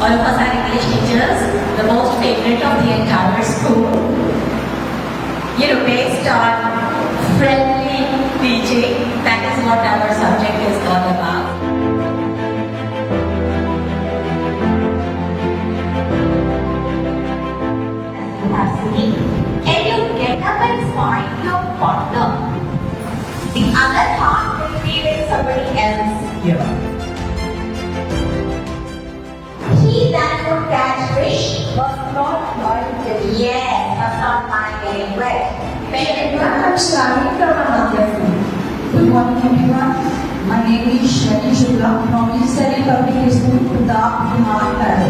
All of us are English teachers, the most favorite of the entire school. Based on friendly teaching, that is what our subject is all about. As you have seen, can you get up and find your partner? The other part will be with somebody else here. He that would catch fish was not my favorite. Yes, was not my favorite. I'm studying from Ramagya School. Good morning, everyone. My name is Shani Shukla from Enlightening Public School, Punjab, Bihar.